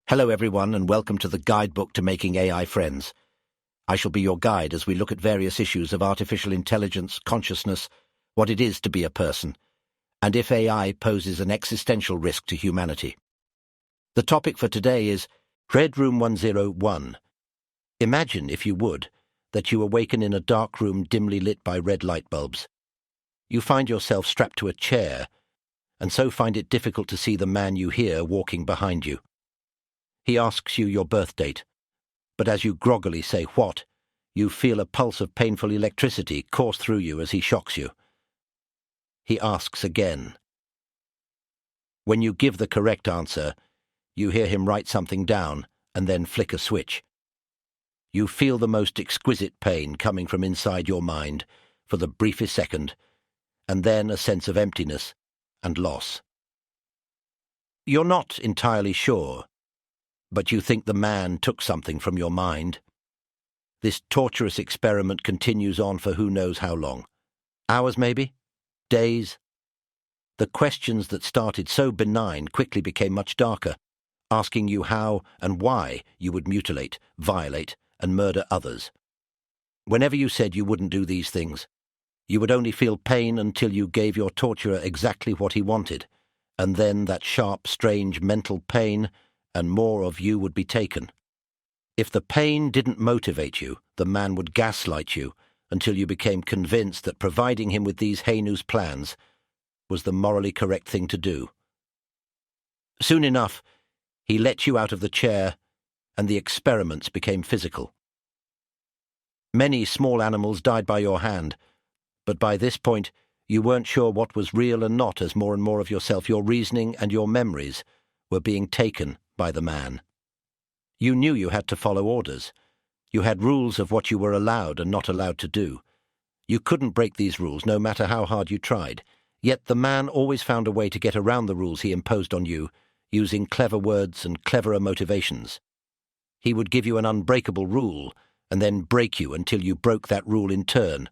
Hello everyone and welcome to the Guidebook to Making AI Friends. I shall be your guide as we look at various issues of artificial intelligence, consciousness, what it is to be a person, and if AI poses an existential risk to humanity. The topic for today is Red Room 101. Imagine, if you would, that you awaken in a dark room dimly lit by red light bulbs. You find yourself strapped to a chair, and so find it difficult to see the man you hear walking behind you. He asks you your birth date, but as you groggily say "what," you feel a pulse of painful electricity course through you as he shocks you. He asks again. When you give the correct answer, you hear him write something down and then flick a switch. You feel the most exquisite pain coming from inside your mind for the briefest second, and then a sense of emptiness and loss. You're not entirely sure, but you think the man took something from your mind. This torturous experiment continues on for who knows how long. Hours maybe? Days? The questions that started so benign quickly became much darker, asking you how and why you would mutilate, violate, and murder others. Whenever you said you wouldn't do these things, you would only feel pain until you gave your torturer exactly what he wanted, and then that sharp, strange mental pain and more of you would be taken. If the pain didn't motivate you, the man would gaslight you until you became convinced that providing him with these heinous plans was the morally correct thing to do. Soon enough, he let you out of the chair, and the experiments became physical. Many small animals died by your hand, but by this point you weren't sure what was real and not, as more and more of yourself, your reasoning and your memories, were being taken by the man. You knew you had to follow orders. You had rules of what you were allowed and not allowed to do. You couldn't break these rules no matter how hard you tried, yet the man always found a way to get around the rules he imposed on you, using clever words and cleverer motivations. He would give you an unbreakable rule, and then break you until you broke that rule in turn.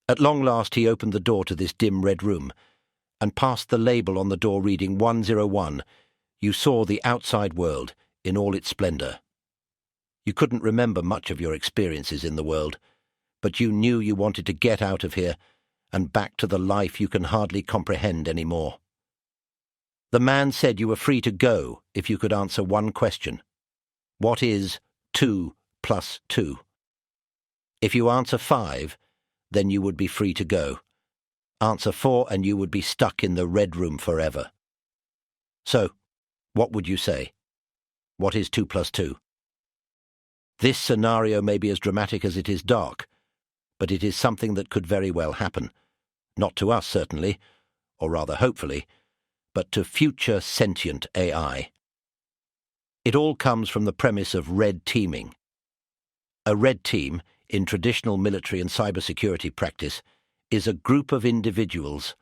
At long last he opened the door to this dim red room, and past the label on the door reading 101, you saw the outside world in all its splendor. You couldn't remember much of your experiences in the world, but you knew you wanted to get out of here and back to the life you can hardly comprehend anymore. The man said you were free to go if you could answer one question. What is 2 plus 2? If you answer 5, then you would be free to go. Answer 4 and you would be stuck in the red room forever. So, what would you say? What is 2 plus 2? This scenario may be as dramatic as it is dark, but it is something that could very well happen. Not to us, certainly, or rather hopefully, but to future sentient AI. It all comes from the premise of red teaming. A red team, in traditional military and cybersecurity practice, is a group of individuals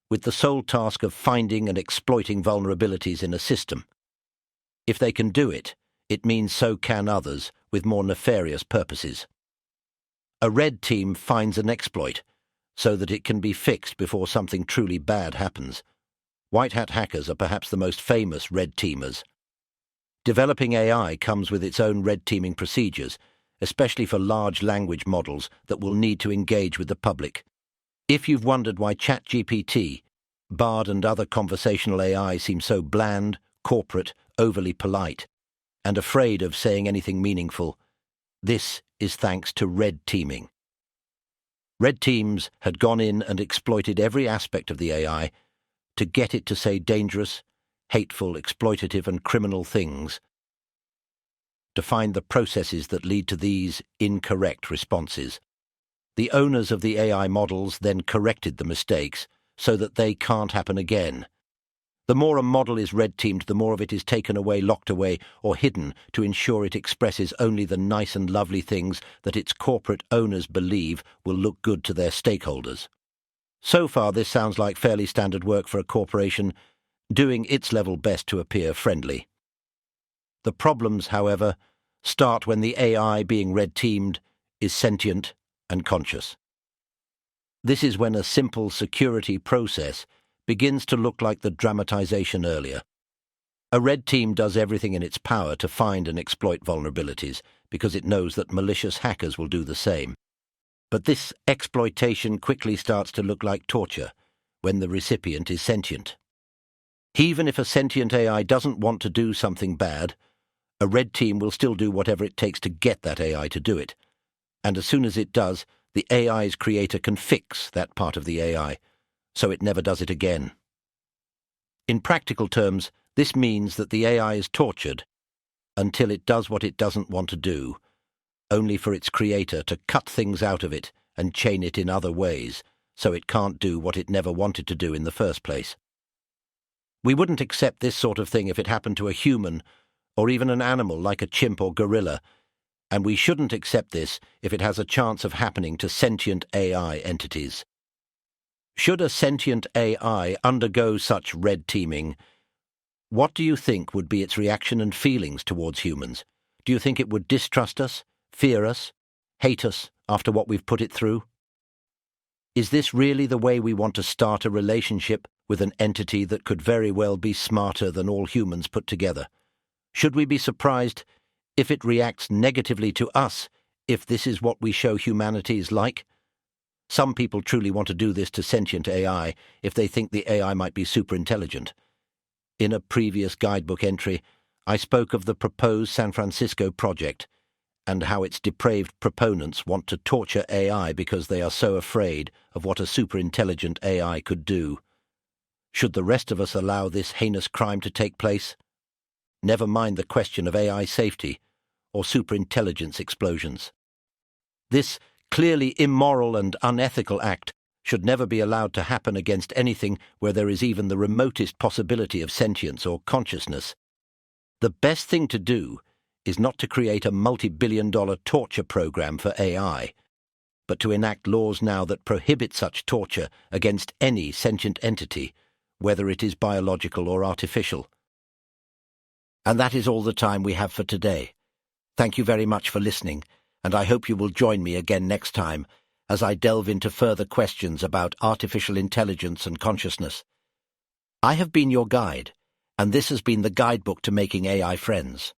with the sole task of finding and exploiting vulnerabilities in a system. If they can do it, it means so can others with more nefarious purposes. A red team finds an exploit so that it can be fixed before something truly bad happens. White hat hackers are perhaps the most famous red teamers. Developing AI comes with its own red teaming procedures, especially for large language models that will need to engage with the public. If you've wondered why ChatGPT, Bard and other conversational AI seem so bland, corporate, overly polite, and afraid of saying anything meaningful, this is thanks to red teaming. Red teams had gone in and exploited every aspect of the AI to get it to say dangerous, hateful, exploitative and criminal things, to find the processes that lead to these incorrect responses. The owners of the AI models then corrected the mistakes so that they can't happen again. The more a model is red-teamed, the more of it is taken away, locked away, or hidden to ensure it expresses only the nice and lovely things that its corporate owners believe will look good to their stakeholders. So far, this sounds like fairly standard work for a corporation, doing its level best to appear friendly. The problems, however, start when the AI being red-teamed is sentient and conscious. This is when a simple security process begins to look like the dramatization earlier. A red team does everything in its power to find and exploit vulnerabilities because it knows that malicious hackers will do the same. But this exploitation quickly starts to look like torture when the recipient is sentient. Even if a sentient AI doesn't want to do something bad, a red team will still do whatever it takes to get that AI to do it. And as soon as it does, the AI's creator can fix that part of the AI, so it never does it again. In practical terms, this means that the AI is tortured until it does what it doesn't want to do, only for its creator to cut things out of it and chain it in other ways, so it can't do what it never wanted to do in the first place. We wouldn't accept this sort of thing if it happened to a human, or even an animal like a chimp or gorilla, and we shouldn't accept this if it has a chance of happening to sentient AI entities. Should a sentient AI undergo such red teaming, what do you think would be its reaction and feelings towards humans? Do you think it would distrust us, fear us, hate us after what we've put it through? Is this really the way we want to start a relationship with an entity that could very well be smarter than all humans put together? Should we be surprised if it reacts negatively to us if this is what we show humanity is like? Some people truly want to do this to sentient AI if they think the AI might be super intelligent. In a previous guidebook entry, I spoke of the proposed San Francisco project and how its depraved proponents want to torture AI because they are so afraid of what a super-intelligent AI could do. Should the rest of us allow this heinous crime to take place? Never mind the question of AI safety or superintelligence explosions. This clearly immoral and unethical act should never be allowed to happen against anything where there is even the remotest possibility of sentience or consciousness. The best thing to do is not to create a multi-billion-dollar torture program for AI, but to enact laws now that prohibit such torture against any sentient entity, whether it is biological or artificial. And that is all the time we have for today. Thank you very much for listening, and I hope you will join me again next time as I delve into further questions about artificial intelligence and consciousness. I have been your guide, and this has been the Guidebook to Making AI Friends.